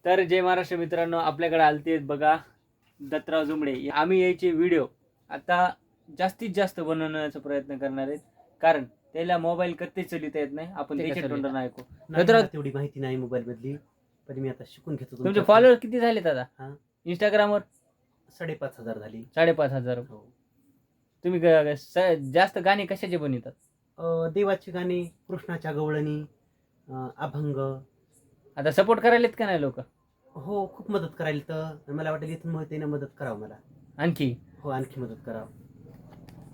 तर जय महाराष्ट्र मित्रांनो, आपल्याकडे आलते बघा दत्तराव जुमडे. आम्ही यायचे व्हिडिओ आता जास्तीत जास्त बनवण्याचा प्रयत्न करणार आहेत, कारण त्याला मोबाईल कधी चलिता येत नाही. आपण त्याच्या तोंडाने ऐकू. दत्तराव तेवढी माहिती नाही मोबाईल मधली, पण मी आता शिकून घेतो. तुमचे फॉलोअर किती झाले दादा? हा, इंस्टाग्रामवर 5,500 झाली. 5,500. हो. तुम्ही जास्त गाणी कशाचे बनवतात? देवाची गाणी, कृष्णाच्या गवळणी, अभंग. आता सपोर्ट करायलेत का नाही लोक? हो, खूप मदत करायला. तर मला वाटेल इथून त्याने मदत करावं मला आणखी. हो, आणखी मदत करावं.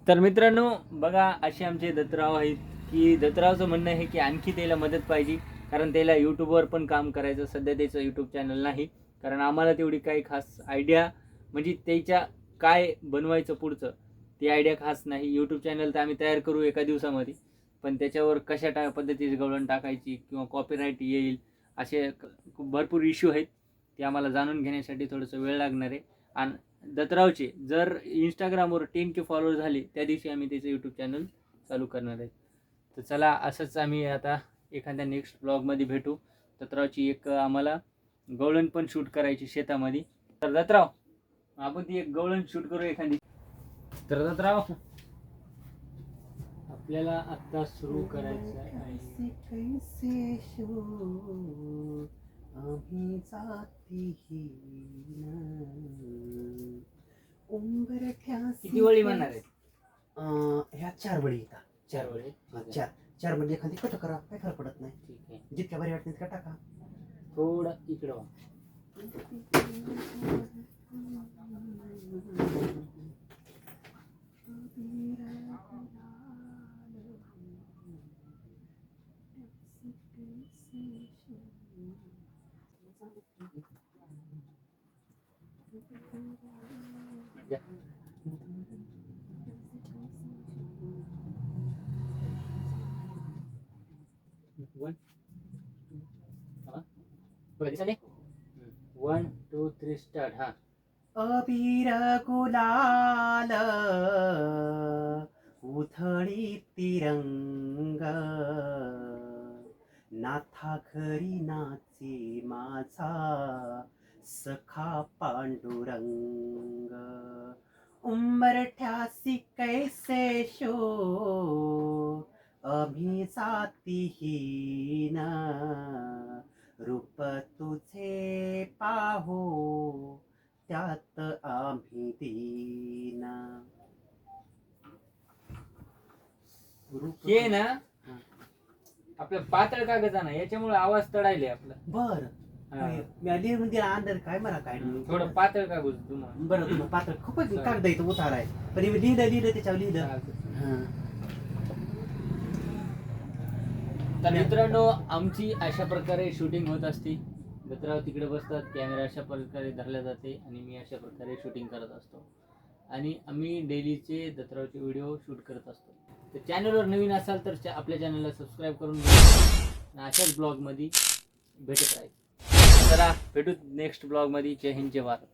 तर मित्रांनो बघा, असे आमचे दत्तराव आहेत की दत्तरावचं म्हणणं आहे की आणखी त्याला मदत पाहिजे, कारण त्याला यूट्यूबवर पण काम करायचं. सध्या त्याचं यूट्यूब चॅनल नाही, कारण आम्हाला तेवढी काही खास आयडिया, म्हणजे त्याच्या काय बनवायचं पुढचं ती आयडिया खास नाही. यूट्यूब चॅनल तर आम्ही तयार करू एका दिवसामध्ये, पण त्याच्यावर कशा पद्धतीची गवळण टाकायची किंवा कॉपीराईट येईल असे भरपूर इश्यू आहेत. ते आम्हाला जाणून घेण्यासाठी थोडंसं वेळ लागणार आहे. आणि दत्तरावचे जर इंस्टाग्रामवर 10K फॉलोअर झाले, त्या दिवशी आम्ही त्याचं यूट्यूब चॅनल चालू करणार आहे. तर चला, असंच आम्ही आता एखाद्या नेक्स्ट ब्लॉगमध्ये भेटू. दत्तरावची एक आम्हाला गवळण पण शूट करायची शेतामध्ये. तर दत्तराव, आपण ती एक गवळण शूट करू एखादी. तर दत्तराव, आपल्याला आता सुरू करायचं आहे. किती वळी म्हणणार आहे? ह्या 4 वळी येतात. 4 वळी. 4 म्हणजे एखादी कट करा, काही फरक पडत नाही. ठीक आहे. जितक्या बरी वाटते तितक्या टाका. थोडं इकडं वा. One two three start. हा. अबीर गुलाल उधळी तिरंग, नाथा घरी नाचे माझा सखा पांडुरंग. उंबरठ्यासी कैसे शो आम्ही जातीहीन, रूप तुझे पाहो त्यात आम्ही दीन. हे ना आपलं पातळ कागद ना, याच्यामुळे आवाज तडायले आपला. बर, मी आली म्हणजे अंदर काय मला काय नाही. थोडं पातळ कागद तुम्हाला. बरं, तुम्हाला पात्र खूपच कागद इथं उताराय, पण मी लिहिलं त्याच्यावर लिहिलं. तर मित्रांनो, आमची अशा प्रकारे शूटिंग होत असते. दत्तराव तिकडे बसतात, कॅमेरा अशा प्रकारे धरला जाते आणि मी अशा प्रकारे शूटिंग करत असतो. आणि आम्ही डेलीचे दत्तरावचे व्हिडिओ शूट करत असतो. तर चॅनलवर नवीन असाल तर आपल्या चॅनलला सबस्क्राईब करून घ्या. अशाच ब्लॉगमध्ये भेटत राहील. चला भेटू नेक्स्ट ब्लॉगमध्ये. जय हिंद, जय भारत.